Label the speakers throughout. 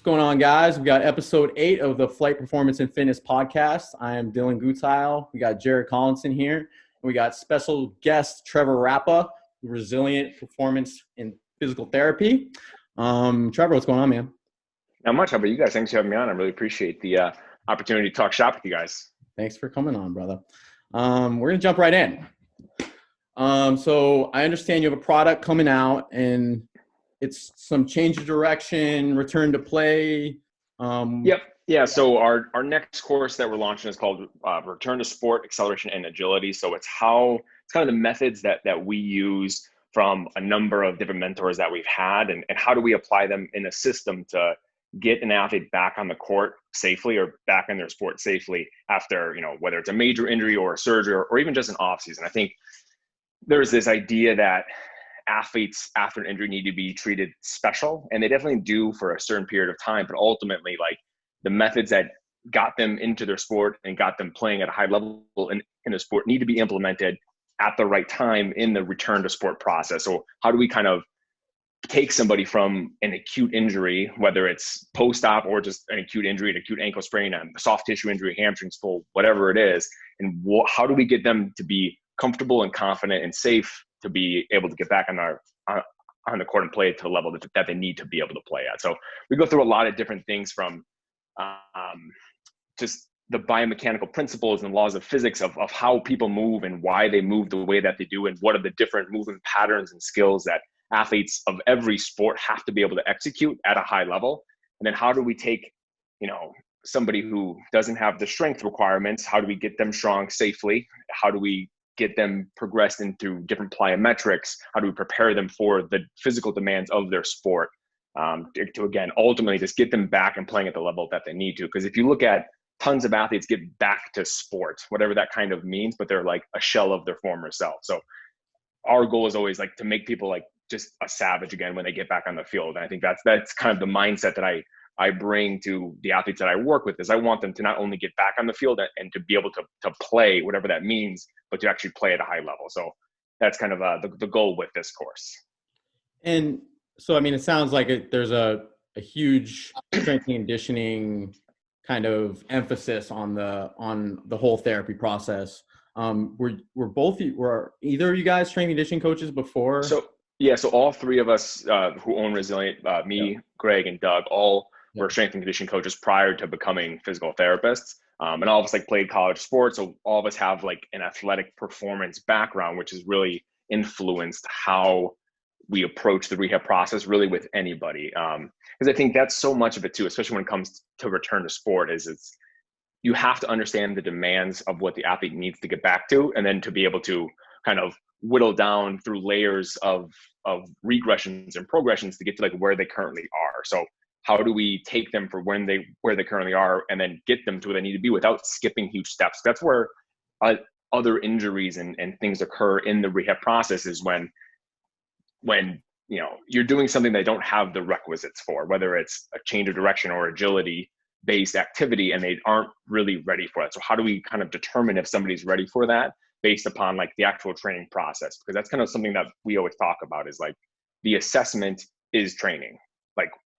Speaker 1: going on, guys? We got episode 8 of the Flight Performance and Fitness podcast. I am Dylan Gutile. We got Jared Collinson here. And we got special guest Trevor Rappa, Resilient Performance in Physical Therapy. Trevor, what's going on, man?
Speaker 2: Not much. How about you guys? Thanks for having me on. I really appreciate the opportunity to talk shop with you guys.
Speaker 1: Thanks for coming on, brother. We're going to jump right in. So I understand you have a product coming out, and it's some change of direction, return to play.
Speaker 2: Yep. Yeah. So our next course that we're launching is called Return to Sport, Acceleration, and Agility. So it's kind of the methods that we use from a number of different mentors that we've had, and how do we apply them in a system to get an athlete back on the court safely or back in their sport safely after, whether it's a major injury or a surgery or even just an off season. I think there's this idea that athletes after an injury need to be treated special, and they definitely do for a certain period of time, but ultimately, like, the methods that got them into their sport and got them playing at a high level in the sport need to be implemented at the right time in the return to sport process. So how do we kind of take somebody from an acute injury, whether it's post-op or just an acute injury, an acute ankle sprain, a soft tissue injury, hamstring pull, whatever it is, and how do we get them to be comfortable and confident and safe to be able to get back on the court and play to the level that they need to be able to play at. So we go through a lot of different things from just the biomechanical principles and laws of physics of how people move and why they move the way that they do, and what are the different movement patterns and skills that athletes of every sport have to be able to execute at a high level. And then how do we take, somebody who doesn't have the strength requirements, how do we get them strong safely? How do we get them progressed into different plyometrics? How do we prepare them for the physical demands of their sport? To again, ultimately just get them back and playing at the level that they need to. Because if you look at tons of athletes get back to sport, whatever that kind of means, but they're like a shell of their former self. So our goal is always like to make people like just a savage again when they get back on the field. And I think that's kind of the mindset that I bring to the athletes that I work with, is I want them to not only get back on the field and to be able to play, whatever that means, but to actually play at a high level. So that's kind of the goal with this course.
Speaker 1: And so, I mean, it sounds like there's a huge strength and conditioning kind of emphasis on the whole therapy process. Were either of you guys strength and conditioning coaches before?
Speaker 2: So all three of us who own Resilient, me, yep, Greg, and Doug, all were strength and conditioning coaches prior to becoming physical therapists. And all of us played college sports. So all of us have an athletic performance background, which has really influenced how we approach the rehab process really with anybody. Because I think that's so much of it too, especially when it comes to return to sport, you have to understand the demands of what the athlete needs to get back to, and then to be able to kind of whittle down through layers of regressions and progressions to get to where they currently are. So how do we take them from where they currently are and then get them to where they need to be without skipping huge steps? That's where other injuries and things occur in the rehab process, is when you're doing something they don't have the requisites for, whether it's a change of direction or agility based activity, and they aren't really ready for it. So how do we kind of determine if somebody's ready for that based upon the actual training process? Because that's kind of something that we always talk about, is the assessment is training.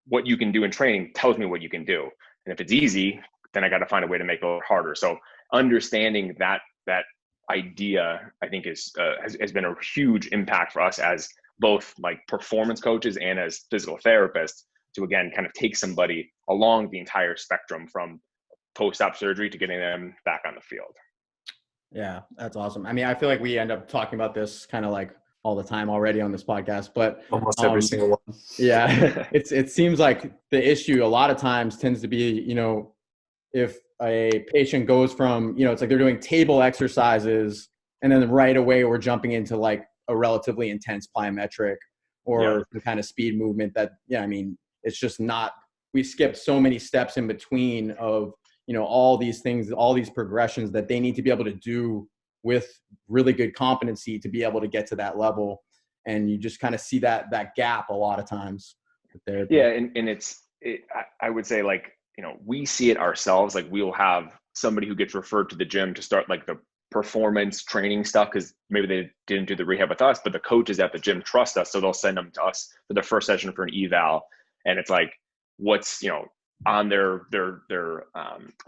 Speaker 2: What you can do in training tells me what you can do. And if it's easy, then I got to find a way to make it a little harder. So understanding that idea, I think has been a huge impact for us as both performance coaches and as physical therapists, to again kind of take somebody along the entire spectrum from post-op surgery to getting them back on the field.
Speaker 1: Yeah, that's awesome. I mean, I feel like we end up talking about this kind of all the time already on this podcast, but
Speaker 3: almost every single one.
Speaker 1: Yeah, it seems like the issue a lot of times tends to be, if a patient goes from, it's they're doing table exercises, and then right away we're jumping into a relatively intense plyometric or the kind of speed movement that, I mean, it's just not, we skip so many steps in between of, all these things, all these progressions that they need to be able to do with really good competency to be able to get to that level. And you just kind of see that gap a lot of times.
Speaker 2: Yeah. And I would say we see it ourselves. We'll have somebody who gets referred to the gym to start the performance training stuff, because maybe they didn't do the rehab with us, but the coaches at the gym trust us. So they'll send them to us for their first session for an eval. And it's what's, on their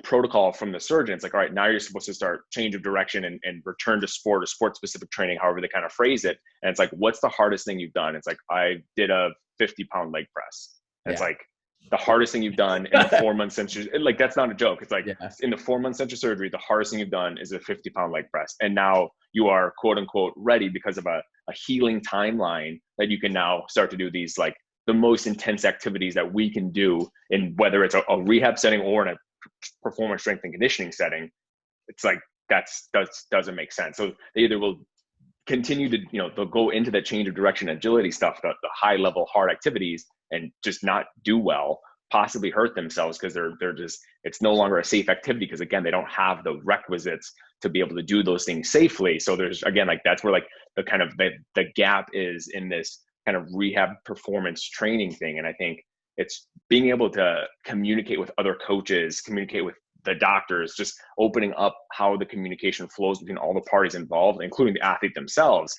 Speaker 2: protocol from the surgeon. It's like, all right, now you're supposed to start change of direction and return to sport or sport specific training, however they kind of phrase it. And it's like, what's the hardest thing you've done? It's like, I did a 50-pound leg press. And it's like the hardest thing you've done in the 4 months since you, like, that's not a joke. It's like in the 4 months since your surgery, the hardest thing you've done is a 50-pound leg press. And now you are quote unquote ready because of a healing timeline that you can now start to do these, like, the most intense activities that we can do, in whether it's a rehab setting or in a performance strength and conditioning setting. It's like, that doesn't make sense. So they either will continue to, they'll go into that change of direction, agility stuff, the high level hard activities, and just not do well, possibly hurt themselves because they're just, it's no longer a safe activity because, again, they don't have the requisites to be able to do those things safely. So there's, again, like, that's where, like, the kind of the gap is in this kind of rehab performance training thing. And I think it's being able to communicate with other coaches, communicate with the doctors, just opening up how the communication flows between all the parties involved, including the athlete themselves,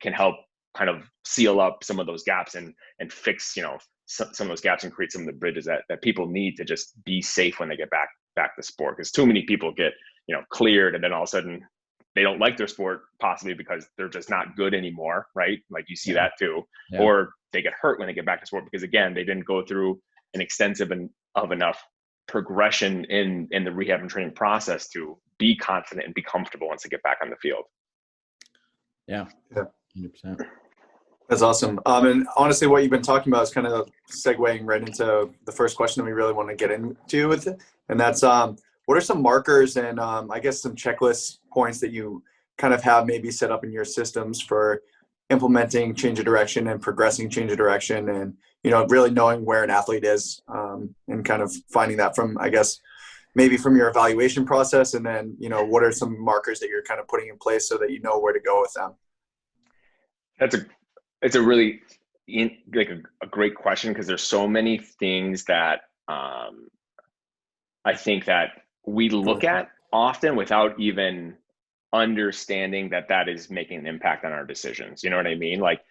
Speaker 2: can help kind of seal up some of those gaps and fix, some of those gaps and create some of the bridges that people need to just be safe when they get back to sport. Because too many people get, cleared, and then all of a sudden they don't like their sport, possibly because they're just not good anymore, right? Like, you see that too. Yeah. Or they get hurt when they get back to sport because, again, they didn't go through an extensive of enough progression in the rehab and training process to be confident and be comfortable once they get back on the field.
Speaker 1: Yeah. 100%.
Speaker 3: That's awesome. And honestly, what you've been talking about is kind of segueing right into the first question that we really want to get into with it. And that's, what are some markers and I guess some checklist points that you kind of have maybe set up in your systems for implementing change of direction and progressing change of direction, and, really knowing where an athlete is, and kind of finding that from, I guess, maybe from your evaluation process, and then, what are some markers that you're kind of putting in place so that you know where to go with them?
Speaker 2: It's a really like a great question, because there's so many things that I think that we look at often without even understanding that is making an impact on our decisions. You know what I mean? Like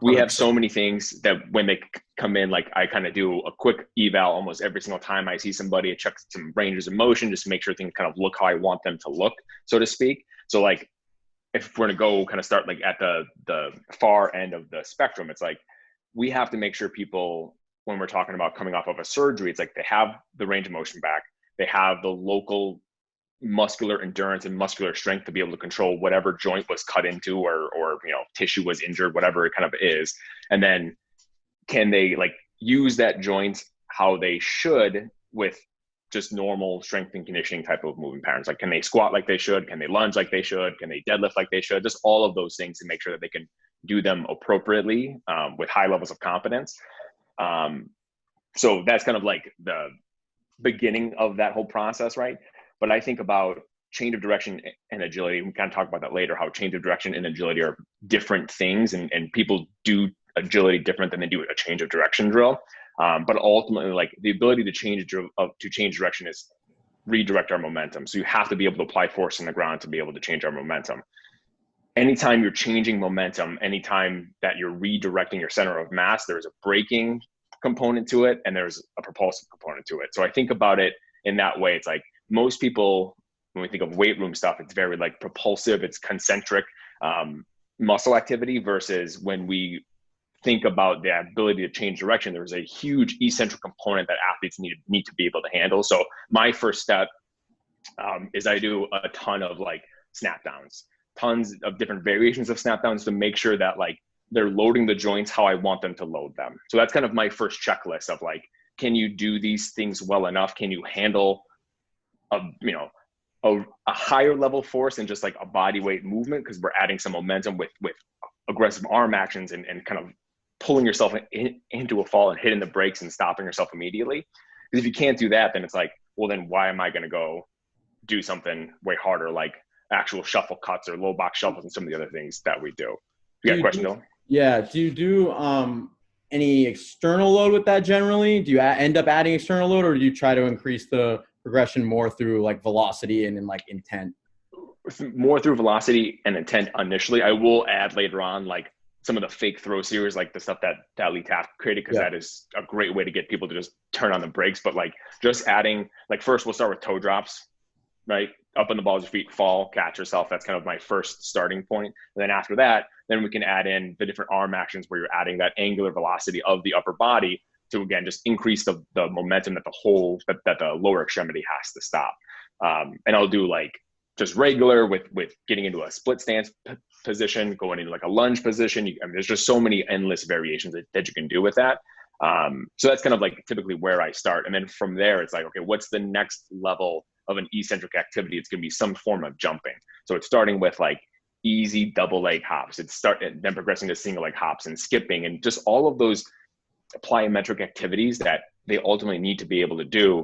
Speaker 2: we have so many things that when they come in, like, I kind of do a quick eval almost every single time I see somebody. I check some ranges of motion just to make sure things kind of look how I want them to look, so to speak. So, like, if we're going to go kind of start, like, at the far end of the spectrum, it's like, we have to make sure people, when we're talking about coming off of a surgery, it's like they have the range of motion back, they have the local muscular endurance and muscular strength to be able to control whatever joint was cut into or tissue was injured, whatever it kind of is. And then can they, like, use that joint how they should with just normal strength and conditioning type of moving patterns? Like, can they squat like they should? Can they lunge like they should? Can they deadlift like they should? Just all of those things to make sure that they can do them appropriately, with high levels of competence. So that's kind of like the beginning of that whole process, right? But I think about change of direction and agility. We kind of talk about that later, how change of direction and agility are different things, and people do agility different than they do a change of direction drill. But ultimately, like, the ability to change direction is redirect our momentum. So you have to be able to apply force in the ground to be able to change our momentum. Anytime you're changing momentum, anytime that you're redirecting your center of mass, there's a braking component to it and there's a propulsive component to it. So I think about it in that way. It's like, most people, when we think of weight room stuff, it's very, like, propulsive, it's concentric muscle activity, versus when we think about the ability to change direction, there's a huge eccentric component that athletes need to be able to handle. So my first step is I do a ton of, like, snap downs, tons of different variations of snap downs to make sure that, like, they're loading the joints how I want them to load them. So that's kind of my first checklist of, like, can you do these things well enough? Can you handle a higher level force than just, like, a body weight movement, because we're adding some momentum with aggressive arm actions and kind of pulling yourself into a fall and hitting the brakes and stopping yourself immediately. Because if you can't do that, then it's like, well, then why am I going to go do something way harder, like actual shuffle cuts or low box shuffles and some of the other things that we do? You got a question, Dylan?
Speaker 1: Yeah. Do you do any external load with that generally? Do you end up adding external load, or do you try to increase the progression more through, like, velocity and like intent?
Speaker 2: More through velocity and intent initially. I will add later on, like, some of the fake throw series, like the stuff that Lee Taft created, because that is a great way to get people to just turn on the brakes. But like just adding, like first we'll start with toe drops, right? Up on the balls of your feet, fall, catch yourself. That's kind of my first starting point. And then after that, then we can add in the different arm actions where you're adding that angular velocity of the upper body to, again, just increase the momentum that the lower extremity has to stop. And I'll do like just regular with getting into a split stance position, going into like a lunge position. I mean, there's just so many endless variations that you can do with that. So that's kind of like typically where I start. And then from there, it's like, okay, what's the next level of an eccentric activity? It's going to be some form of jumping. So it's starting with like easy double leg hops. Then progressing to single leg hops and skipping, and just all of those plyometric activities that they ultimately need to be able to do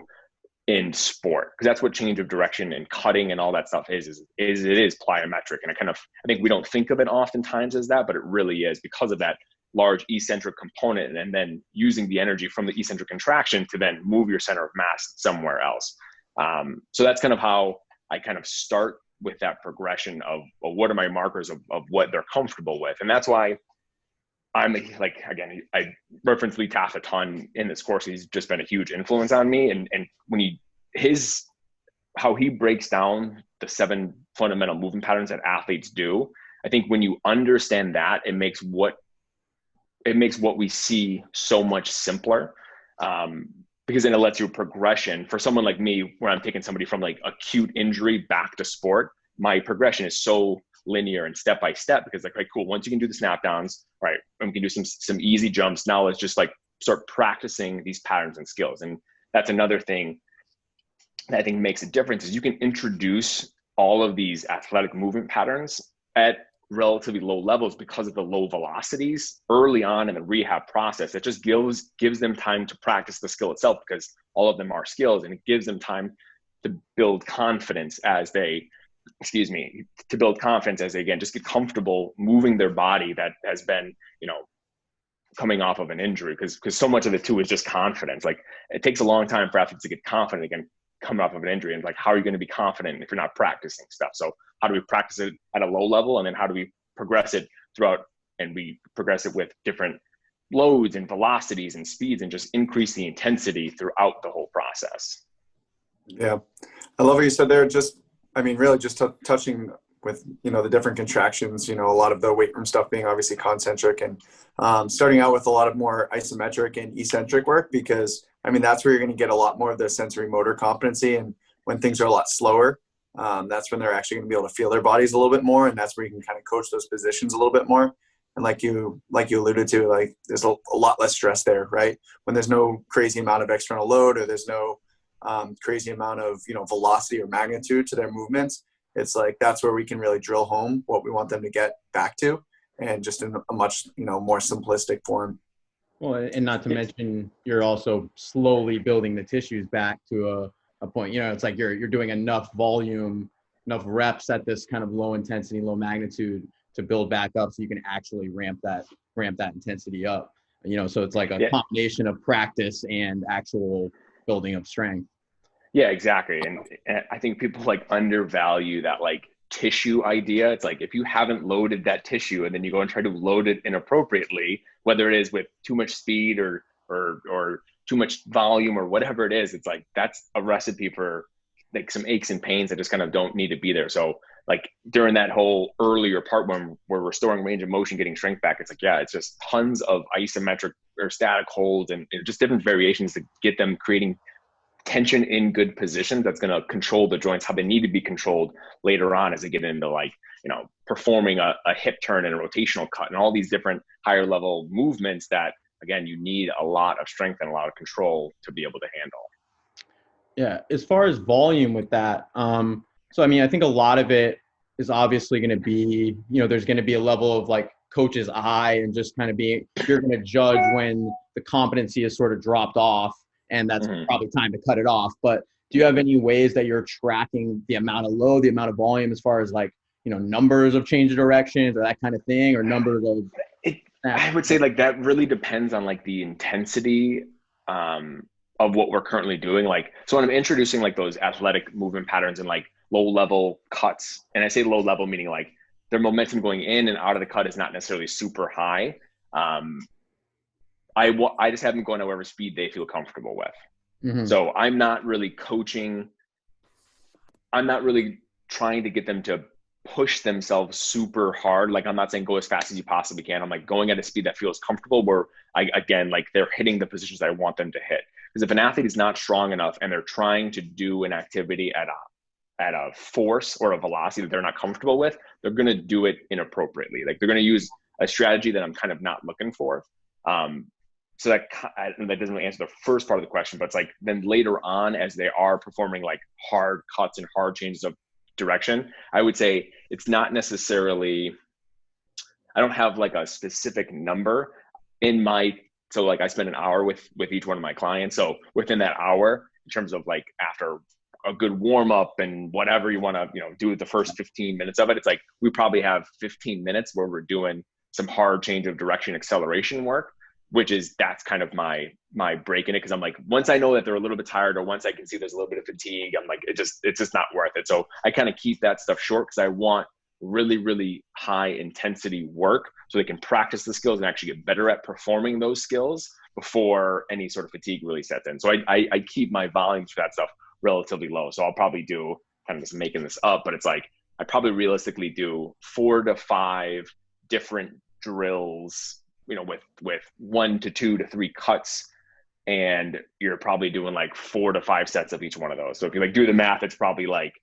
Speaker 2: in sport, because that's what change of direction and cutting and all that stuff is it is plyometric. And I think we don't think of it oftentimes as that, but it really is, because of that large eccentric component, and then using the energy from the eccentric contraction to then move your center of mass somewhere else. So that's kind of how I kind of start with that progression of what are my markers of what they're comfortable with. And that's why I'm like, again, I reference Lee Taft a ton in this course. He's just been a huge influence on me. And when how he breaks down the 7 fundamental movement patterns that athletes do, I think when you understand that, it makes what we see so much simpler. Because then it lets you progression. For someone like me, where I'm taking somebody from like acute injury back to sport, my progression is so linear and step by step, because like, right, cool, once you can do the snap downs, right, and we can do some easy jumps, now let's just like start practicing these patterns and skills. And that's another thing that I think makes a difference, is you can introduce all of these athletic movement patterns at relatively low levels because of the low velocities early on in the rehab process. It just gives them time to practice the skill itself, because all of them are skills, and it gives them time to build confidence as they again just get comfortable moving their body that has been, coming off of an injury, because so much of it too is just confidence. Like, it takes a long time for athletes to get confident again coming off of an injury, and like, how are you going to be confident if you're not practicing stuff? So how do we practice it at a low level, and then how do we progress it throughout, and we progress it with different loads and velocities and speeds, and just increase the intensity throughout the whole process.
Speaker 3: Yeah, I love what you said there. Really just touching with, the different contractions, a lot of the weight room stuff being obviously concentric, and starting out with a lot of more isometric and eccentric work, because that's where you're going to get a lot more of the sensory motor competency. And when things are a lot slower, that's when they're actually going to be able to feel their bodies a little bit more. And that's where you can kind of coach those positions a little bit more. And like you alluded to, like, there's a lot less stress there, right? When there's no crazy amount of external load, or there's no crazy amount of, velocity or magnitude to their movements. It's like, that's where we can really drill home what we want them to get back to, and just in a much, more simplistic form.
Speaker 1: Well, and not to mention, you're also slowly building the tissues back to a point, it's like you're doing enough volume, enough reps at this kind of low intensity, low magnitude to build back up, so you can actually ramp that intensity up, so it's like a combination of practice and actual building of strength.
Speaker 2: Yeah, exactly. And I think people like undervalue that like tissue idea. It's like, if you haven't loaded that tissue and then you go and try to load it inappropriately, whether it is with too much speed or too much volume or whatever it is, it's like, that's a recipe for like some aches and pains that just kind of don't need to be there. So like during that whole earlier part when we're restoring range of motion, getting strength back, it's like, it's just tons of isometric or static holds and just different variations to get them creating tension in good positions that's going to control the joints how they need to be controlled later on as they get into like, performing a hip turn and a rotational cut and all these different higher level movements that, again, you need a lot of strength and a lot of control to be able to handle.
Speaker 1: Yeah. As far as volume with that, I think a lot of it is obviously going to be, there's going to be a level of like coach's eye, and just kind of you're going to judge when the competency is sort of dropped off, and that's probably time to cut it off. But do you have any ways that you're tracking the amount of load, the amount of volume, as far as like, numbers of change of directions or that kind of thing, or numbers of?
Speaker 2: I would say like that really depends on like the intensity of what we're currently doing. Like, so when I'm introducing like those athletic movement patterns and like low level cuts, and I say low level meaning like their momentum going in and out of the cut is not necessarily super high. I just have them going at whatever speed they feel comfortable with.
Speaker 1: Mm-hmm.
Speaker 2: So I'm not really coaching. I'm not really trying to get them to push themselves super hard. Like, I'm not saying go as fast as you possibly can. I'm like going at a speed that feels comfortable where like they're hitting the positions I want them to hit. Because if an athlete is not strong enough and they're trying to do an activity at a force or a velocity that they're not comfortable with, they're going to do it inappropriately. Like, they're going to use a strategy that I'm kind of not looking for. So that doesn't really answer the first part of the question, but it's like then later on, as they are performing like hard cuts and hard changes of direction, I would say it's not necessarily, I don't have like a specific number in my, so like I spend an hour with each one of my clients. So within that hour, in terms of like after a good warm up and whatever you want to, do with the first 15 minutes of it, it's like we probably have 15 minutes where we're doing some hard change of direction acceleration work, that's kind of my break in it. Cause I'm like, once I know that they're a little bit tired or once I can see there's a little bit of fatigue, I'm like, it's just not worth it. So I kind of keep that stuff short because I want really, really high intensity work so they can practice the skills and actually get better at performing those skills before any sort of fatigue really sets in. So I keep my volumes for that stuff relatively low. So I'll probably do, kind of just making this up, but it's like, I probably realistically do 4 to 5 different drills, with 1 to 2 to 3 cuts, and you're probably doing like 4 to 5 sets of each one of those. So if you like do the math, it's probably like,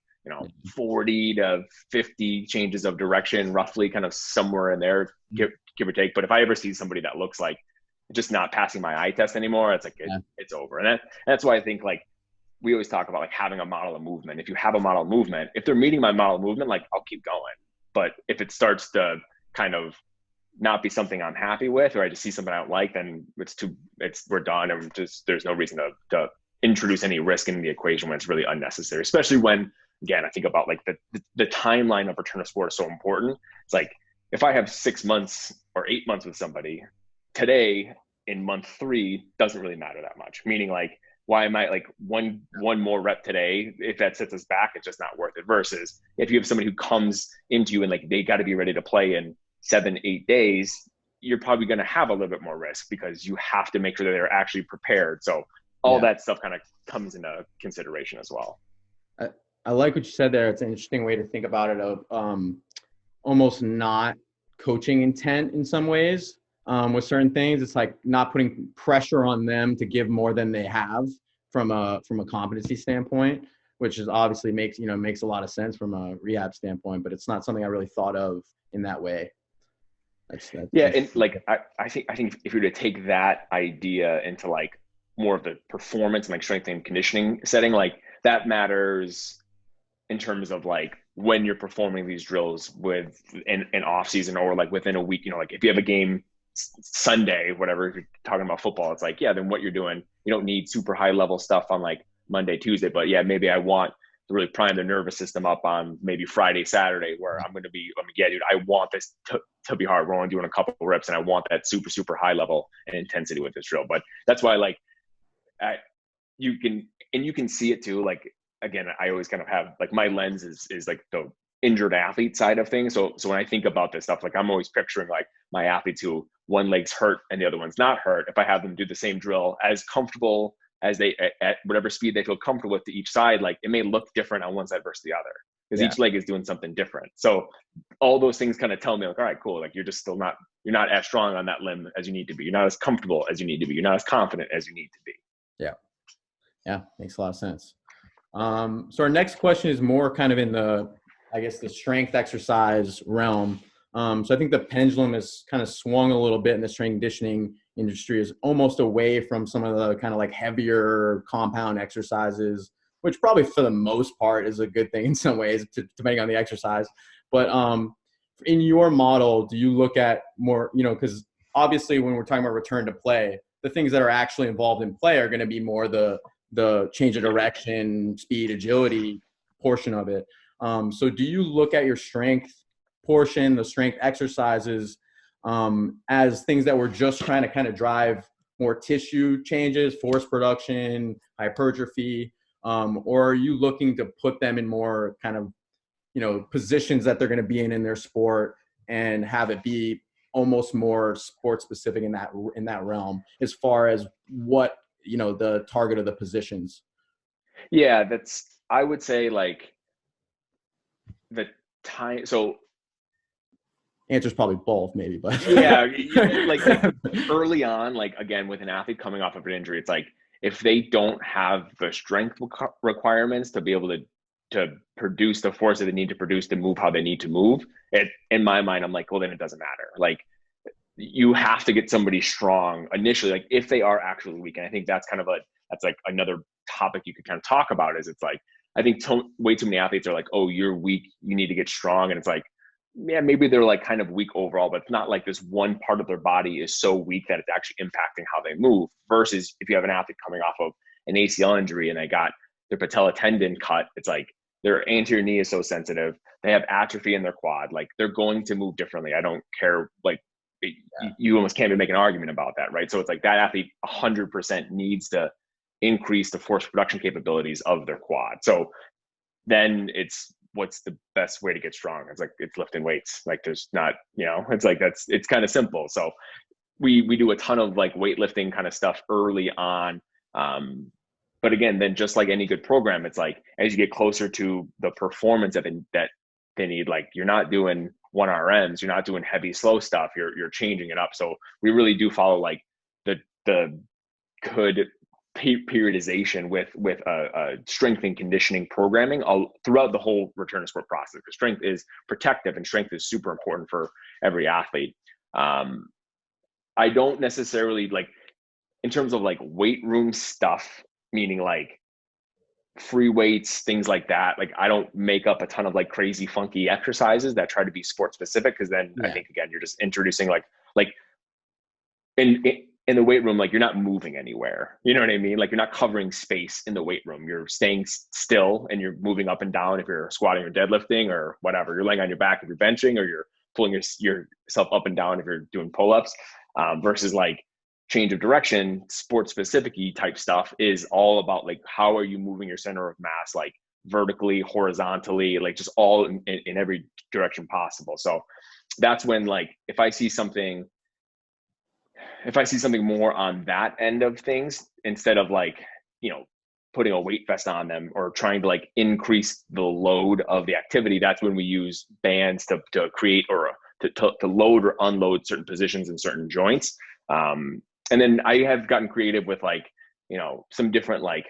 Speaker 2: 40 to 50 changes of direction, roughly, kind of somewhere in there, give or take. But if I ever see somebody that looks like just not passing my eye test anymore, it's like, it's over. And that's why I think like we always talk about like having a model of movement. If you have a model of movement, if they're meeting my model of movement, like I'll keep going. But if it starts to kind of not be something I'm happy with, or I just see something I don't like, then we're done. And there's no reason to introduce any risk in the equation when it's really unnecessary, especially when, again, I think about like the timeline of return to sport is so important. It's like, if I have 6 months or 8 months with somebody, today in month 3 doesn't really matter that much. Meaning like, why am I like one more rep today? If that sets us back, it's just not worth it. Versus if you have somebody who comes into you and like, they got to be ready to play in 7-8 days, you're probably going to have a little bit more risk because you have to make sure that they're actually prepared. So all that stuff kind of comes into consideration as well.
Speaker 1: I like what you said there. It's an interesting way to think about it, of almost not coaching intent in some ways with certain things. It's like not putting pressure on them to give more than they have from a competency standpoint, which is obviously makes a lot of sense from a rehab standpoint, but it's not something I really thought of in that way.
Speaker 2: And like I think if you were to take that idea into like more of the performance and like strength and conditioning setting, like that matters in terms of like when you're performing these drills with an off season or like within a week, like if you have a game Sunday, whatever, if you're talking about football, it's like, then what you're doing, you don't need super high level stuff on like Monday, Tuesday, but maybe I want to really prime the nervous system up on maybe Friday, Saturday, where I'm dude, I want this to be hard. We're only doing a couple of reps and I want that super, super high level and intensity with this drill. But that's why like you can see it too. Like, again, I always kind of have like my lens is like the injured athlete side of things. So when I think about this stuff, like I'm always picturing like my athletes who one leg's hurt and the other one's not hurt. If I have them do the same drill as comfortable as they at whatever speed they feel comfortable with to each side, like it may look different on one side versus the other because each leg is doing something different. So all those things kind of tell me like, all right, cool. Like you're not as strong on that limb as you need to be. You're not as comfortable as you need to be. You're not as confident as you need to be.
Speaker 1: Yeah. Makes a lot of sense. So our next question is more kind of in the strength exercise realm. So I think the pendulum has kind of swung a little bit in the strength conditioning industry, is almost away from some of the kind of like heavier compound exercises, which probably for the most part is a good thing in some ways, depending on the exercise. But in your model, do you look at more, because obviously when we're talking about return to play, the things that are actually involved in play are going to be more the change of direction, speed, agility portion of it. So do you look at your strength portion, the strength exercises, as things that we're just trying to kind of drive more tissue changes, force production, hypertrophy, or are you looking to put them in more kind of positions that they're going to be in their sport, and have it be almost more sport specific in that realm as far as what, the target of the positions.
Speaker 2: Yeah, I would say like the time. So
Speaker 1: Answer's probably both, maybe, but
Speaker 2: yeah, like early on, like again, with an athlete coming off of an injury, it's like if they don't have the strength requirements to be able to produce the force that they need to produce to move how they need to move, in my mind, I'm like, well, then it doesn't matter. Like you have to get somebody strong initially, like if they are actually weak. And I think that's that's like another topic you could kind of talk about, is it's like, I think way too many athletes are like, oh, you're weak, you need to get strong. And it's like, yeah, maybe they're like kind of weak overall, but it's not like this one part of their body is so weak that it's actually impacting how they move. Versus if you have an athlete coming off of an ACL injury and they got their patella tendon cut, it's like their anterior knee is so sensitive. They have atrophy in their quad. Like they're going to move differently. I don't care. Like you almost can't even make an argument about that, right? So it's like that athlete 100% needs to increase the force production capabilities of their quad. So then it's, what's the best way to get strong? It's like, it's lifting weights. Like there's not, it's like, it's kind of simple. So we do a ton of like weightlifting kind of stuff early on. But again, then just like any good program, it's like, as you get closer to the performance that they need, like you're not doing 1 RMs, you're not doing heavy, slow stuff. You're changing it up. So we really do follow like the good periodization with strength and conditioning programming all throughout the whole return to sport process, because strength is protective and strength is super important for every athlete. I don't necessarily like, in terms of like weight room stuff, meaning like free weights, things like that. Like I don't make up a ton of like crazy funky exercises that try to be sport specific, because then I think again, you're just introducing like in the weight room, like you're not moving anywhere. You know what I mean? Like you're not covering space in the weight room. You're staying still and you're moving up and down if you're squatting or deadlifting or whatever. You're laying on your back if you're benching, or you're pulling yourself up and down if you're doing pull-ups. Versus like change of direction, sport specific type stuff is all about like, how are you moving your center of mass, like vertically, horizontally, like just all in every direction possible. So that's when, like, if I see something more on that end of things, instead of like, putting a weight vest on them or trying to like increase the load of the activity, that's when we use bands to create or to load or unload certain positions in certain joints. And then I have gotten creative with like, some different like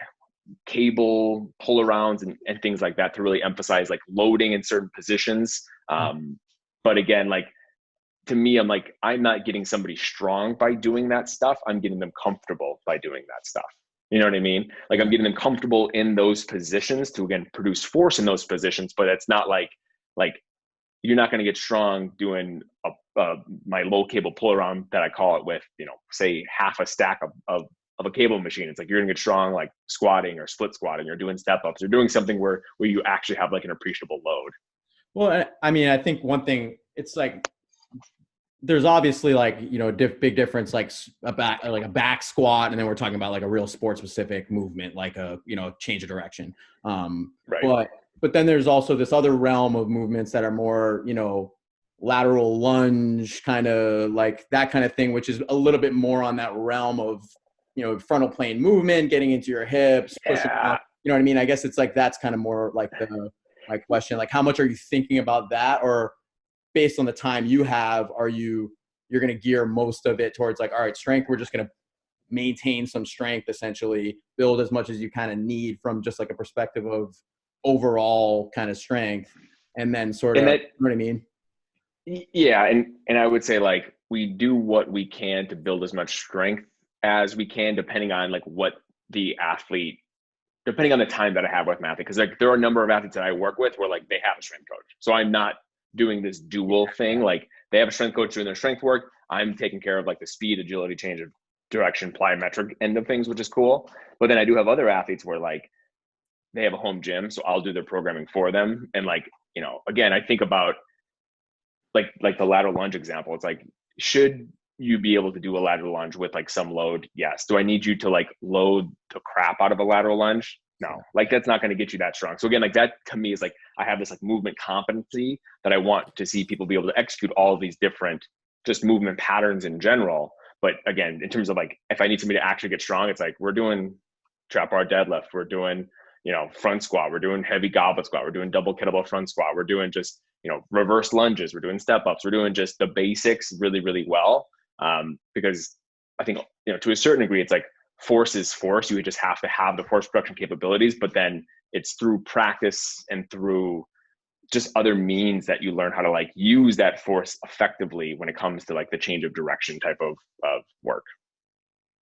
Speaker 2: cable pull arounds and things like that to really emphasize like loading in certain positions. But again, like, to me, I'm like, I'm not getting somebody strong by doing that stuff. I'm getting them comfortable by doing that stuff. You know what I mean? Like I'm getting them comfortable in those positions to, again, produce force in those positions, but it's not like you're not going to get strong doing my low cable pull around that I call it with, say half a stack of a cable machine. It's like, you're going to get strong, like squatting or split squatting or doing step ups or doing something where you actually have like an appreciable load.
Speaker 1: Well, I mean, I think one thing, it's like, there's obviously like, big difference, like a back squat. And then we're talking about like a real sport specific movement, like a, change of direction.
Speaker 2: Right.
Speaker 1: But then there's also this other realm of movements that are more, lateral lunge, kind of like that kind of thing, which is a little bit more on that realm of, frontal plane movement, getting into your hips, pushing up, you know what I mean? I guess it's like, that's kind of more like my question, like how much are you thinking about that? Or based on the time you have, you're going to gear most of it towards like, all right, strength, we're just going to maintain some strength, essentially build as much as you kind of need from just like a perspective of overall kind of strength, and then sort of, you know what I mean?
Speaker 2: Yeah. And I would say like, we do what we can to build as much strength as we can, depending on like depending on the time that I have with my athlete. Cause like there are a number of athletes that I work with where like they have a strength coach. So I'm not doing this dual thing. Like they have a strength coach doing their strength work. I'm taking care of like the speed, agility, change of direction, plyometric end of things, which is cool. But then I do have other athletes where like they have a home gym, so I'll do their programming for them. And like, again, I think about like the lateral lunge example. It's like, should you be able to do a lateral lunge with like some load? Yes. Do I need you to like load the crap out of a lateral lunge? no, like that's not going to get you that strong. So again, like that to me is like, I have this like movement competency that I want to see people be able to execute all of these different just movement patterns in general. But again, in terms of like, if I need somebody to actually get strong, it's like, we're doing trap bar deadlift, we're doing, front squat, we're doing heavy goblet squat, we're doing double kettlebell front squat, we're doing just, reverse lunges, we're doing step ups, we're doing just the basics really, really well. Because I think, to a certain degree, it's like force is force. You just have to have the force production capabilities, but then it's through practice and through just other means that you learn how to like use that force effectively when it comes to like the change of direction type of work.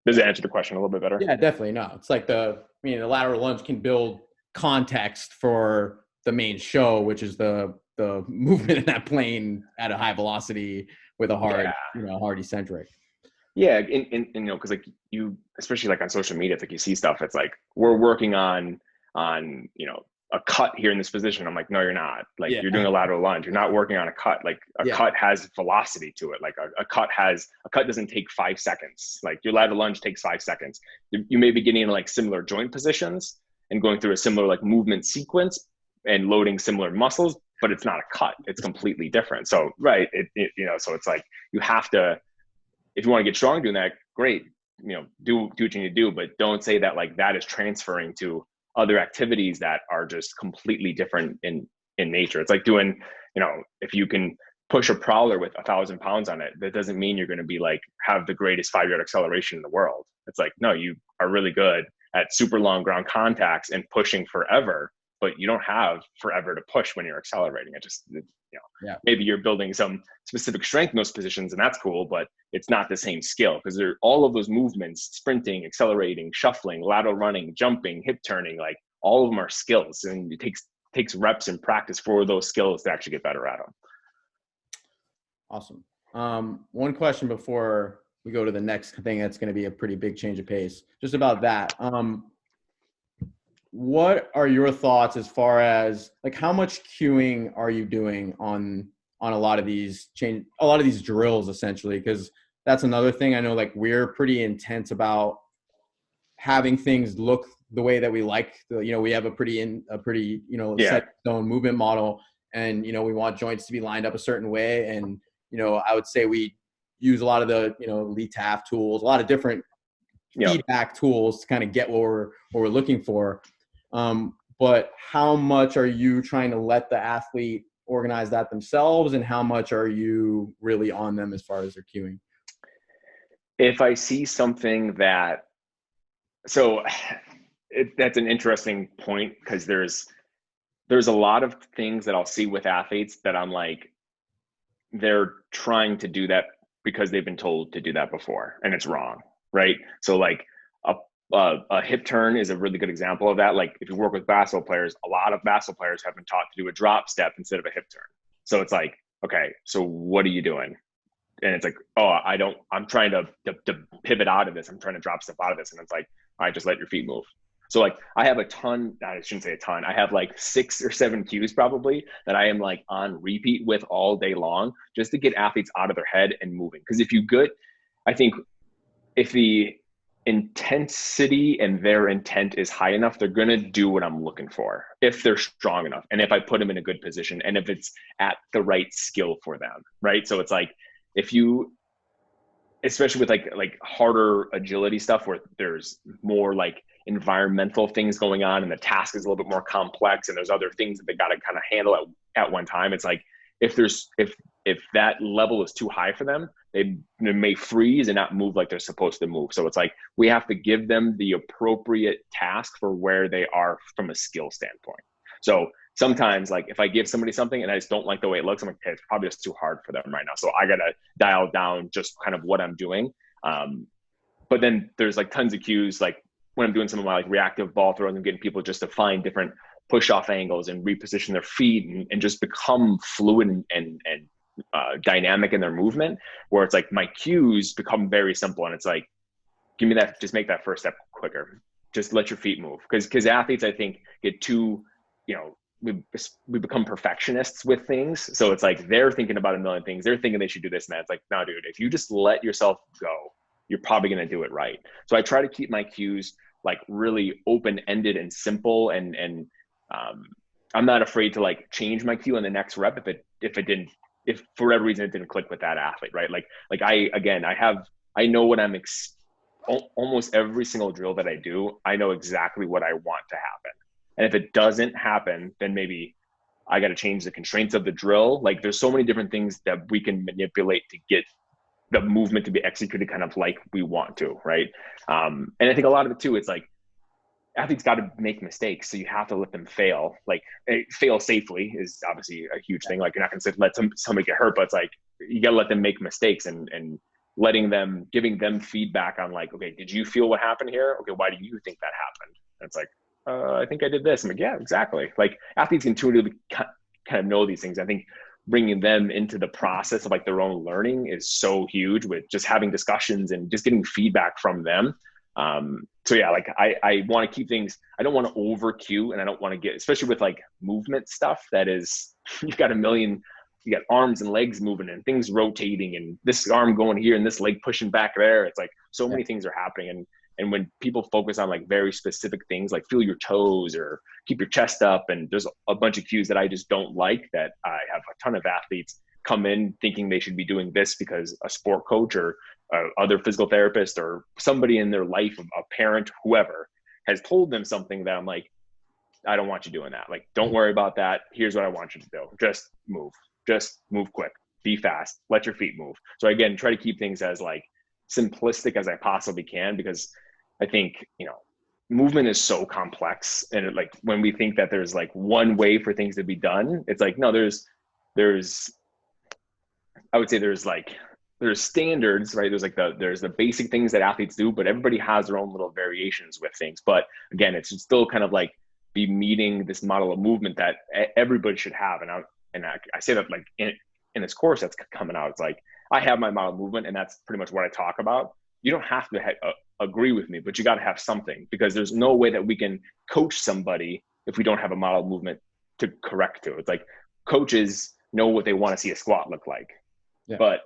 Speaker 2: Does it answer the question a little bit better?
Speaker 1: Yeah, definitely. No, it's like the lateral lunge can build context for the main show, which is the movement in that plane at a high velocity with a hard, hard eccentric.
Speaker 2: Yeah. And cause like you, especially like on social media, it's like you see stuff, it's like, we're working on, a cut here in this position. I'm like, no, you're not. Like you're doing a lateral lunge. You're not working on a cut. Like a cut has velocity to it. Like a cut doesn't take 5 seconds. Like your lateral lunge takes 5 seconds. You may be getting in like similar joint positions and going through a similar like movement sequence and loading similar muscles, but it's not a cut. It's completely different. So, right. So it's like, you have to, if you want to get strong doing that, great, do what you need to do, but don't say that like that is transferring to other activities that are just completely different in nature. It's like doing, if you can push a prowler with 1,000 pounds on it, that doesn't mean you're going to be like, have the greatest 5-yard acceleration in the world. It's like, no, you are really good at super long ground contacts and pushing forever, but you don't have forever to push when you're accelerating. It just, maybe you're building some specific strength in those positions and that's cool, but it's not the same skill because they're all of those movements, sprinting, accelerating, shuffling, lateral running, jumping, hip turning, like all of them are skills, and it takes reps and practice for those skills to actually get better at them.
Speaker 1: Awesome. One question before we go to the next thing that's going to be a pretty big change of pace, just about that. What are your thoughts as far as like how much cueing are you doing on a lot of these drills essentially? Because that's another thing. I know like we're pretty intense about having things look the way that we like. We have a pretty set zone movement model, and we want joints to be lined up a certain way. And I would say we use a lot of the LETAF tools, a lot of different feedback tools to kind of get what we're looking for. But how much are you trying to let the athlete organize that themselves, and how much are you really on them as far as their cueing?
Speaker 2: If I see something that's an interesting point, because there's a lot of things that I'll see with athletes that I'm like, they're trying to do that because they've been told to do that before, and it's wrong, right? So like a hip turn is a really good example of that. Like if you work with basketball players, a lot of basketball players have been taught to do a drop step instead of a hip turn. So it's like, okay, so what are you doing? And it's like, I'm trying to pivot out of this. I'm trying to drop step out of this. And it's like, all right, just let your feet move. So like I have I shouldn't say a ton. I have like 6 or 7 cues probably that I am like on repeat with all day long, just to get athletes out of their head and moving. Because I think if the intensity and their intent is high enough, they're going to do what I'm looking for if they're strong enough, and if I put them in a good position, and if it's at the right skill for them, right? So it's like, if you, especially with like harder agility stuff where there's more like environmental things going on and the task is a little bit more complex and there's other things that they got to kind of handle at one time, it's like if that level is too high for them, they may freeze and not move like they're supposed to move. So it's like, we have to give them the appropriate task for where they are from a skill standpoint. So sometimes like if I give somebody something and I just don't like the way it looks, I'm like, hey, it's probably just too hard for them right now. So I got to dial down just kind of what I'm doing. But then there's like tons of cues, like when I'm doing some of my like reactive ball throws and getting people just to find different push off angles and reposition their feet and just become fluid and dynamic in their movement, where it's like my cues become very simple. And it's like, give me that, just make that first step quicker. Just let your feet move. Because athletes, I think, get too, we become perfectionists with things. So it's like, they're thinking about a million things. They're thinking they should do this and that. It's like, no, dude, if you just let yourself go, you're probably going to do it right. So I try to keep my cues like really open-ended and simple. And I'm not afraid to like change my cue on the next rep if for whatever reason it didn't click with that athlete, right? I know what almost every single drill that I do, I know exactly what I want to happen. And if it doesn't happen, then maybe I got to change the constraints of the drill. Like there's so many different things that we can manipulate to get the movement to be executed kind of like we want to, right? And I think a lot of it too, it's like athletes got to make mistakes. So you have to let them fail. Like fail safely is obviously a huge thing. Like you're not going to let somebody get hurt, but it's like, you got to let them make mistakes and giving them feedback on like, okay, did you feel what happened here? Okay, why do you think that happened? And it's like, I think I did this. I'm like, yeah, exactly. Like athletes intuitively kind of know these things. I think bringing them into the process of like their own learning is so huge, with just having discussions and just getting feedback from them. So yeah, like I want to keep things, I don't want to over cue, and I don't want to get, especially with like movement stuff that is, you've got you got arms and legs moving and things rotating and this arm going here and this leg pushing back there. It's like so many things are happening. And when people focus on like very specific things, like feel your toes or keep your chest up, and there's a bunch of cues that I just don't like, that I have a ton of athletes come in thinking they should be doing this because a sport coach or other physical therapist or somebody in their life, a parent, whoever, has told them something that I'm like, I don't want you doing that. Like, don't worry about that. Here's what I want you to do. Just move quick, be fast, let your feet move. So again, try to keep things as like simplistic as I possibly can, because I think, movement is so complex. And like, when we think that there's like one way for things to be done, it's like, no, I would say there's standards, right? There's the basic things that athletes do, but everybody has their own little variations with things. But again, it's still kind of like be meeting this model of movement that everybody should have. And I say that like in this course that's coming out, it's like, I have my model movement and that's pretty much what I talk about. You don't have to agree with me, but you got to have something, because there's no way that we can coach somebody if we don't have a model movement to correct to. It's like coaches know what they want to see a squat look like. Yeah. But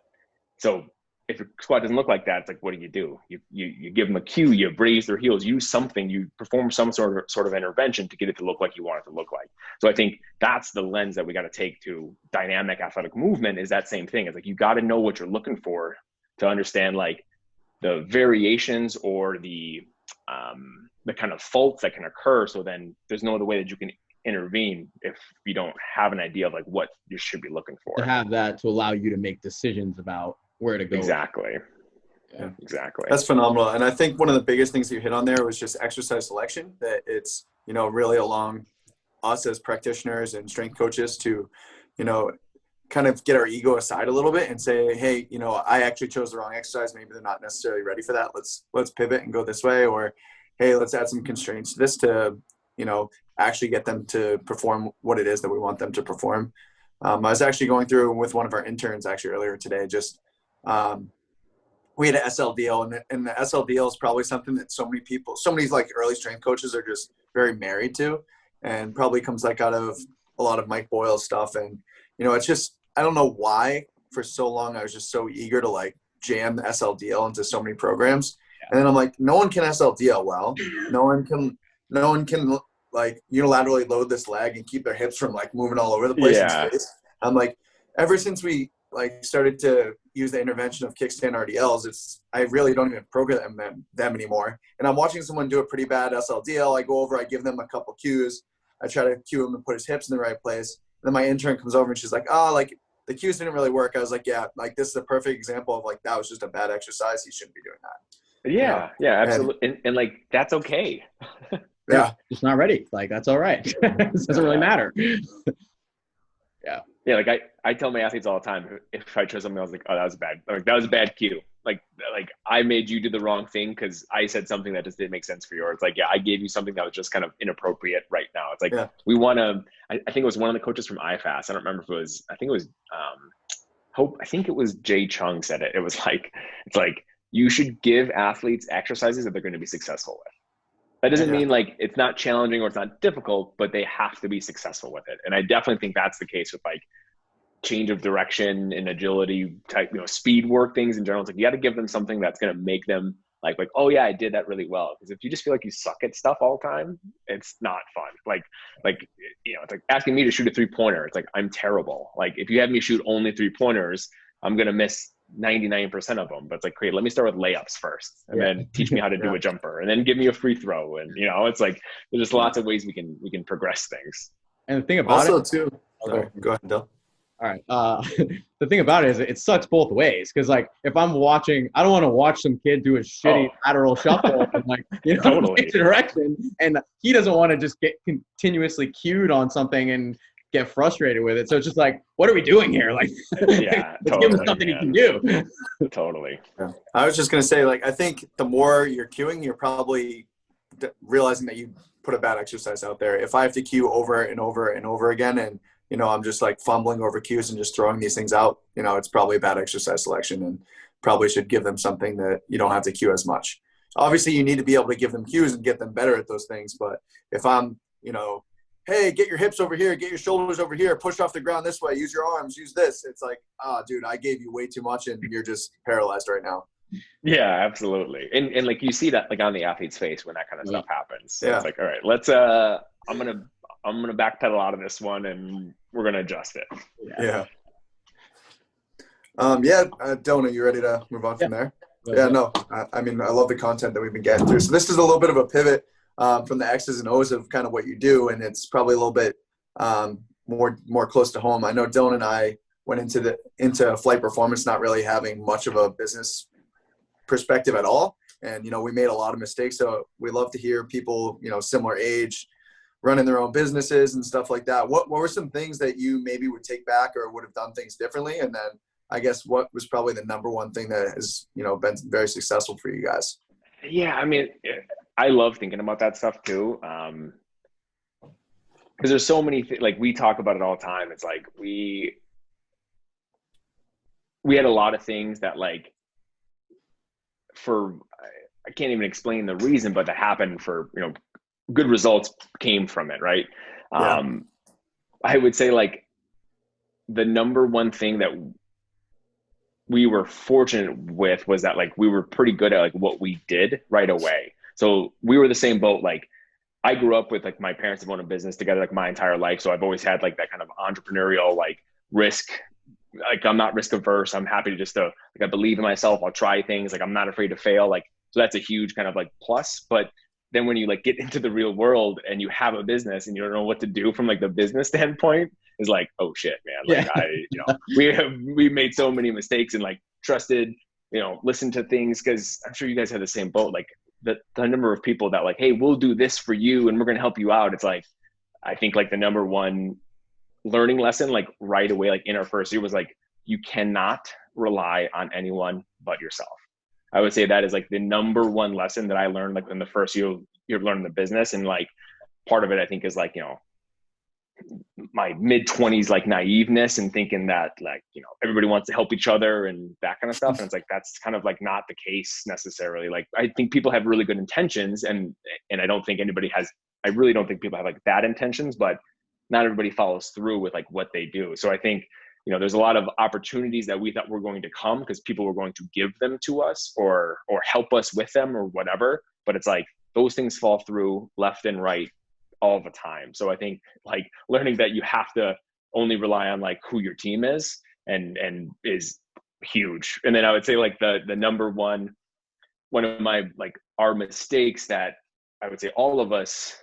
Speaker 2: so if a squat doesn't look like that, it's like, what do? You give them a cue, you raise their heels, use something, you perform some sort of intervention to get it to look like you want it to look like. So I think that's the lens that we got to take to dynamic athletic movement, is that same thing. It's like, you got to know what you're looking for to understand like the variations or the kind of faults that can occur. So then there's no other way that you can intervene if you don't have an idea of like what you should be looking for.
Speaker 1: To have that to allow you to make decisions about where to go.
Speaker 2: Exactly.
Speaker 3: Yeah,
Speaker 2: exactly.
Speaker 3: That's phenomenal. And I think one of the biggest things you hit on there was just exercise selection, that it's, really along us as practitioners and strength coaches to, kind of get our ego aside a little bit and say, hey, I actually chose the wrong exercise. Maybe they're not necessarily ready for that. Let's pivot and go this way. Or, hey, let's add some constraints to this to, actually get them to perform what it is that we want them to perform. I was actually going through with one of our interns actually earlier today, we had an SLDL, and the SLDL is probably something that so many like early strength coaches are just very married to, and probably comes like out of a lot of Mike Boyle stuff. And, it's just, I don't know why for so long I was just so eager to like jam the SLDL into so many programs. And then I'm like, no one can SLDL well. No one can like unilaterally load this leg and keep their hips from like moving all over the place in space. I'm like, ever since we like started to use the intervention of kickstand RDLs, I really don't even program them anymore. And I'm watching someone do a pretty bad SLDL. I go over, I give them a couple cues. I try to cue him and put his hips in the right place. And then my intern comes over and she's like, like the cues didn't really work. I was like, yeah, like this is a perfect example of like, that was just a bad exercise. He shouldn't be doing that.
Speaker 2: Yeah, absolutely. And like, that's okay.
Speaker 3: Yeah.
Speaker 1: Just not ready. Like, that's all right. It doesn't really matter.
Speaker 2: Yeah, like I tell my athletes all the time, if I try something, I was like, oh, that was bad. Like, that was a bad cue. Like I made you do the wrong thing because I said something that just didn't make sense for you. Or it's like, yeah, I gave you something that was just kind of inappropriate right now. It's like, we want to, I think it was one of the coaches from IFAS. I don't remember if it was, I think it was Jay Chung said it. It was like, it's like, you should give athletes exercises that they're going to be successful with. That doesn't mean like it's not challenging or it's not difficult, but they have to be successful with it. And I definitely think that's the case with like change of direction and agility type, speed work things in general. It's like, you got to give them something that's going to make them like, oh yeah, I did that really well. Because if you just feel like you suck at stuff all the time, it's not fun. Like, it's like asking me to shoot a 3-pointer. It's like, I'm terrible. Like if you have me shoot only 3-pointers, I'm going to miss 99% of them. But it's like, great, let me start with layups first, and then teach me how to do a jumper, and then give me a free throw. And, it's like, there's just lots of ways we can progress things.
Speaker 1: And the thing about
Speaker 3: also too, go ahead, Dell.
Speaker 1: All right. The thing about it is it sucks both ways. Cause like if I'm watching, I don't want to watch some kid do a shitty lateral shuffle and like,
Speaker 2: Totally.
Speaker 1: change direction. And he doesn't want to just get continuously cued on something and get frustrated with it. So it's just like, what are we doing here? Like,
Speaker 2: yeah,
Speaker 1: let's give him something he can do.
Speaker 2: Totally.
Speaker 3: Yeah. I was just going to say, like, I think the more you're cueing, you're probably realizing that you put a bad exercise out there. If I have to cue over and over and over again, and I'm just like fumbling over cues and just throwing these things out, it's probably a bad exercise selection, and probably should give them something that you don't have to cue as much. Obviously, you need to be able to give them cues and get them better at those things. But if I'm, hey, get your hips over here, get your shoulders over here, push off the ground this way, use your arms, use this. It's like, dude, I gave you way too much and you're just paralyzed right now.
Speaker 2: Yeah, absolutely. And like you see that like on the athlete's face when that kind of stuff happens. So it's like, all right, let's I'm gonna backpedal out of this one and we're gonna adjust it.
Speaker 3: Dona, you ready to move on from there? I love the content that we've been getting through. So this is a little bit of a pivot from the X's and O's of kind of what you do, and it's probably a little bit more close to home. I know Dylan and I went into flight performance not really having much of a business perspective at all, and we made a lot of mistakes. So we love to hear people similar age running their own businesses and stuff like that. What were some things that you maybe would take back or would have done things differently? And then I guess what was probably the number one thing that has been very successful for you guys?
Speaker 2: Yeah, I mean, I love thinking about that stuff too, because there's so many like we talk about it all the time. It's like we had a lot of things that like I can't even explain the reason, but that happened for good results came from it, right? I would say like the number one thing that we were fortunate with was that like we were pretty good at like what we did right away. So we were the same boat. Like I grew up with like my parents have owned a business together like my entire life. So I've always had like that kind of entrepreneurial like risk. Like I'm not risk averse. I'm happy to just like I believe in myself. I'll try things. Like I'm not afraid to fail. Like so that's a huge kind of like plus. But then when you like get into the real world and you have a business and you don't know what to do from like the business standpoint, is like, oh shit, man. Like we made so many mistakes and like trusted, listened to things, because I'm sure you guys have the same boat. Like the number of people that like, hey, we'll do this for you and we're gonna help you out. It's like I think like the number one learning lesson like right away, like in our first year was like, you cannot rely on anyone but yourself. I would say that is like the number one lesson that I learned like in the first year of learning the business. And like part of it I think is like, my mid-20s like naiveness and thinking that like, everybody wants to help each other and that kind of stuff. And it's like, that's kind of like not the case necessarily. Like I think people have really good intentions and I don't think I really don't think people have like bad intentions, but not everybody follows through with like what they do. So I think, there's a lot of opportunities that we thought were going to come because people were going to give them to us or help us with them or whatever. But it's like those things fall through left and right all the time. So I think like learning that you have to only rely on like who your team is and is huge. And then I would say like the number one of my like our mistakes that I would say all of us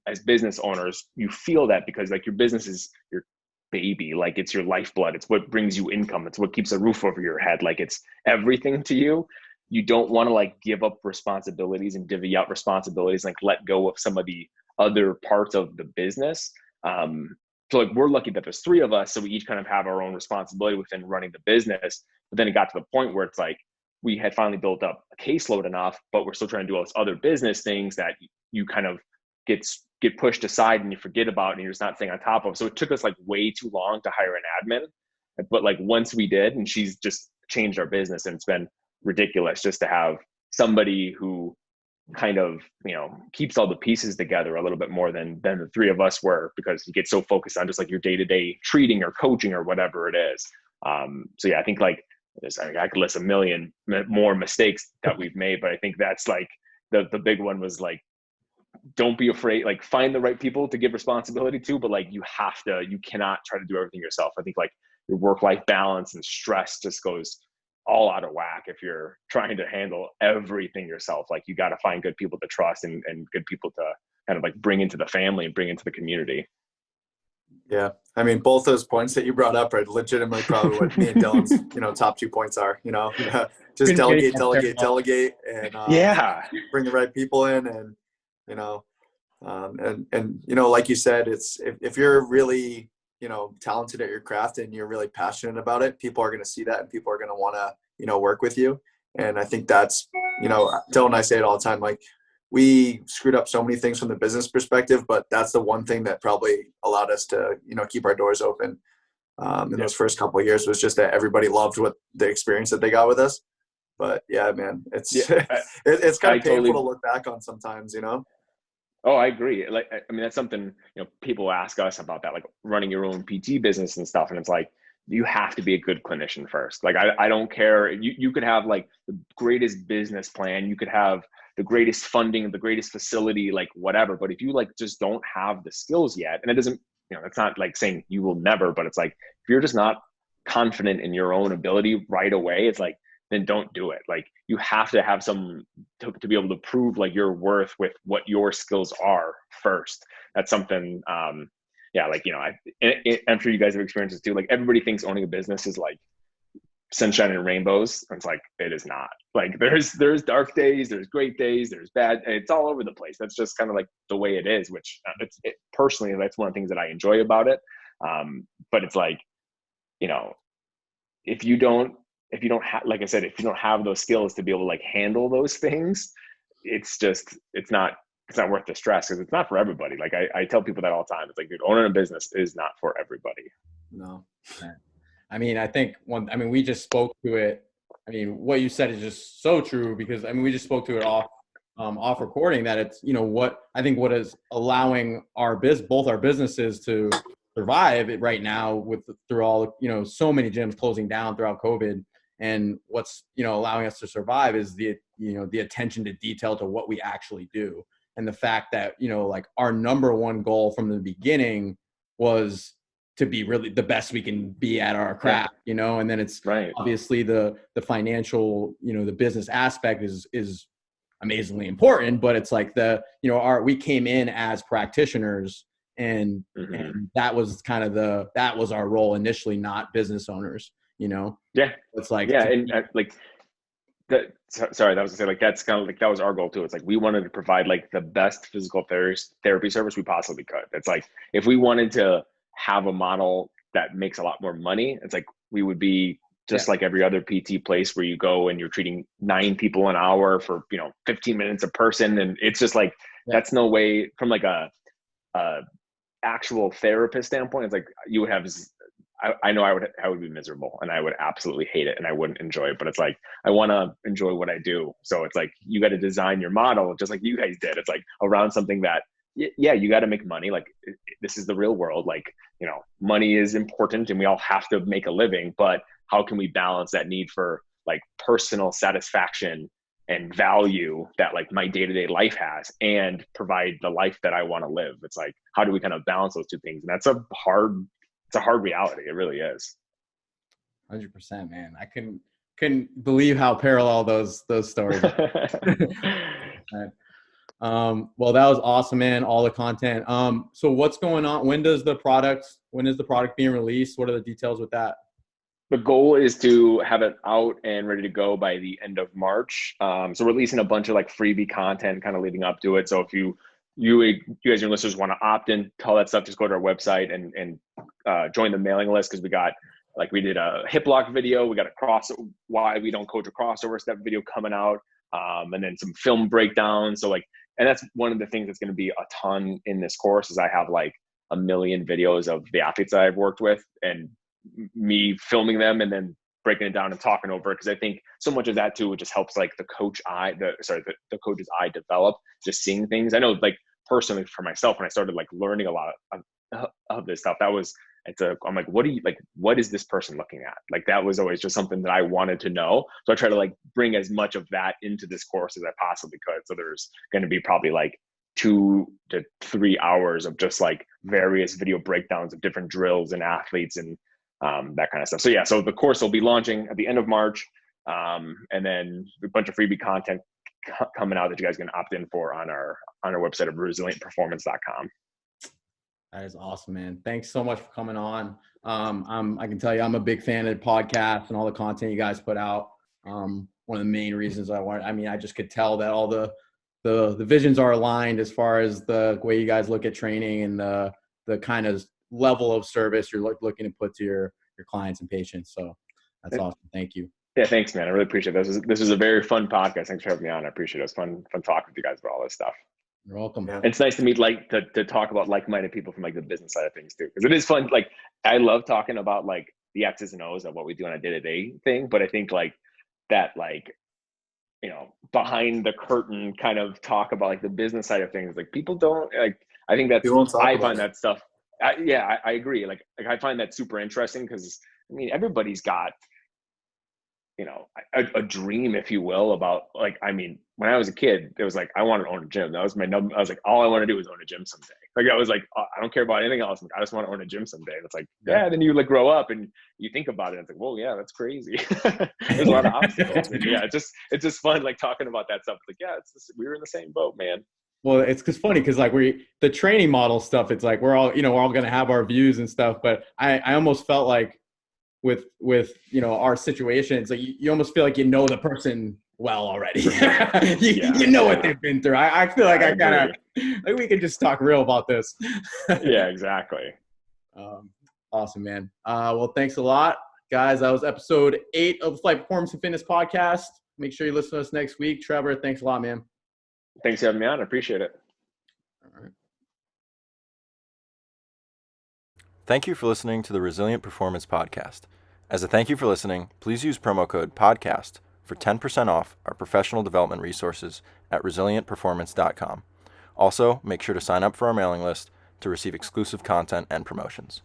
Speaker 2: as business owners, you feel that because like your business is your baby, like it's your lifeblood, it's what brings you income, it's what keeps a roof over your head, like it's everything to you. You don't want to like give up responsibilities and divvy out responsibilities, like let go of some of the other parts of the business. So like we're lucky that there's 3 of us, so we each kind of have our own responsibility within running the business. But then it got to the point where it's like we had finally built up a caseload enough, but we're still trying to do all these other business things that you kind of get pushed aside and you forget about and you're just not staying on top of. So it took us like way too long to hire an admin. But like once we did, and she's just changed our business, and it's been ridiculous just to have somebody who kind of keeps all the pieces together a little bit more than the 3 of us were, because you get so focused on just like your day-to-day treating or coaching or whatever it is. So yeah, I think like I mean, I could list a million more mistakes that we've made, but I think that's like the big one was like, don't be afraid, like find the right people to give responsibility to, but like you cannot try to do everything yourself. I think like your work-life balance and stress just goes all out of whack if you're trying to handle everything yourself. Like you got to find good people to trust and good people to kind of like bring into the family and bring into the community.
Speaker 3: Yeah. I mean, both those points that you brought up are legitimately probably what me and Dylan's, top 2 points are, just delegate, and
Speaker 2: Yeah.
Speaker 3: bring the right people in. And, like you said, it's, if you're really, talented at your craft and you're really passionate about it, people are going to see that and people are going to want to, work with you. And I think that's, Dylan and I say it all the time, like, we screwed up so many things from the business perspective, but that's the one thing that probably allowed us to, keep our doors open in those first couple of years, was just that everybody loved what the experience that they got with us. But yeah, man, it's it's kind of painful to look back on sometimes,
Speaker 2: Oh, I agree. Like, I mean, that's something, people ask us about that, like running your own PT business and stuff. And it's like, you have to be a good clinician first. Like, I don't care. You could have like the greatest business plan. You could have the greatest funding, the greatest facility, like whatever. But if you like just don't have the skills yet, and it doesn't, it's not like saying you will never, but it's like, if you're just not confident in your own ability right away, it's like, then don't do it. Like you have to have some to be able to prove like your worth with what your skills are first. That's something, I'm sure you guys have experienced this too. Like everybody thinks owning a business is like sunshine and rainbows. It's like, it is not. Like there's dark days, there's great days, there's bad. It's all over the place. That's just kind of like the way it is, which personally, that's one of the things that I enjoy about it. But it's like, if you don't have, like I said, if you don't have those skills to be able to like handle those things, it's not worth the stress, because it's not for everybody. Like I tell people that all the time. It's like, dude, owning a business is not for everybody.
Speaker 3: No.
Speaker 1: I mean, I think we just spoke to it. I mean, what you said is just so true, because I mean, we just spoke to it off recording, that it's, what is allowing both our businesses to survive it right now through all, so many gyms closing down throughout COVID. And what's, allowing us to survive is the attention to detail to what we actually do. And the fact that, like our number one goal from the beginning was to be really the best we can be at our craft, and then it's
Speaker 2: right.
Speaker 1: Obviously the financial, the business aspect is amazingly important, but it's like we came in as practitioners, and that was kind of that was our role initially, not business owners,
Speaker 2: Yeah.
Speaker 1: It's like,
Speaker 2: and like that. Sorry, that was to say, like, that's kind of like, that was our goal too. It's like, we wanted to provide like the best physical therapy service we possibly could. It's like, if we wanted to have a model that makes a lot more money, it's like, we would be just like every other PT place where you go and you're treating 9 people an hour for, 15 minutes a person. And it's just like, that's no way from like a actual therapist standpoint. It's like, you would have, I know I would be miserable, and I would absolutely hate it, and I wouldn't enjoy it. But it's like, I want to enjoy what I do. So it's like, you got to design your model just like you guys did. It's like around something that, you got to make money. Like, this is the real world. Like, money is important and we all have to make a living, but how can we balance that need for like personal satisfaction and value that like my day-to-day life has, and provide the life that I want to live? It's like, how do we kind of balance those two things? And that's a hard reality. It really is.
Speaker 1: 100%, man. I couldn't believe how parallel those stories are. Well, that was awesome, man. All the content. So what's going on? When is the product being released? What are the details with that?
Speaker 2: The goal is to have it out and ready to go by the end of March. So we're releasing a bunch of like freebie content kind of leading up to it. So if you guys, your listeners, want to opt in to all that stuff, just go to our website and join the mailing list, because we did a hip lock video. We got why we don't coach a crossover step video coming out, and then some film breakdowns. So and that's one of the things that's going to be a ton in this course, is I have like a million videos of the athletes that I've worked with, and me filming them and then breaking it down and talking over it. Because I think so much of that too, it just helps like the coach's eye develop, just seeing things. I know, like, personally for myself, when I started like learning a lot of this stuff, that was And so I'm like, what is this person looking at? Like, that was always just something that I wanted to know. So I try to like bring as much of that into this course as I possibly could. So there's going to be probably like 2 to 3 hours of just like various video breakdowns of different drills and athletes and that kind of stuff. So yeah, so the course will be launching at the end of March, and then a bunch of freebie content coming out that you guys can opt in for on our website of resilientperformance.com.
Speaker 1: That is awesome, man. Thanks so much for coming on. I can tell you, I'm a big fan of the podcast and all the content you guys put out. One of the main reasons I just could tell that all the visions are aligned as far as the way you guys look at training and the kind of level of service you're looking to put to your clients and patients. So that's awesome. Thank you.
Speaker 2: Yeah, thanks, man. I really appreciate this. This is a very fun podcast. Thanks for having me on. I appreciate it. It's fun talking with you guys about all this stuff.
Speaker 1: You're welcome.
Speaker 3: Yeah.
Speaker 2: It's nice to meet to talk about like-minded people from like the business side of things too, because it is fun. Like, I love talking about like the X's and O's of what we do on a day-to-day thing, but I think like that, like, you know, behind the curtain kind of talk about like the business side of things, like people don't like. I think that's I find that stuff. I agree. Like I find that super interesting because I mean everybody's got, you know, a dream, if you will, about like, I mean, when I was a kid, it was like, I wanted to own a gym. That was my number. I was like, all I want to do is own a gym someday. Like, I was like, I don't care about anything else. Like, I just want to own a gym someday. And it's like, yeah, then you like grow up and you think about it. And it's like, whoa, yeah, that's crazy. There's a lot of obstacles. And yeah, it's just fun, like talking about that stuff. It's like, yeah, we were in the same boat, man.
Speaker 1: Well, it's funny because like the training model stuff, it's like we're all going to have our views and stuff. But I almost felt like with our situation, it's like you almost feel like you know the person well already. you know what they've been through. I feel like I kind of like we can just talk real about this.
Speaker 2: Yeah, exactly.
Speaker 1: Awesome, man. Well, thanks a lot, guys. That was episode 8 of the Flight Performance and Fitness podcast. Make sure you listen to us next week. Trevor, thanks a lot, man.
Speaker 2: Thanks for having me on. I appreciate it.
Speaker 1: All right.
Speaker 4: Thank you for listening to the Resilient Performance Podcast. As a thank you for listening, please use promo code PODCAST for 10% off our professional development resources at resilientperformance.com. Also, make sure to sign up for our mailing list to receive exclusive content and promotions.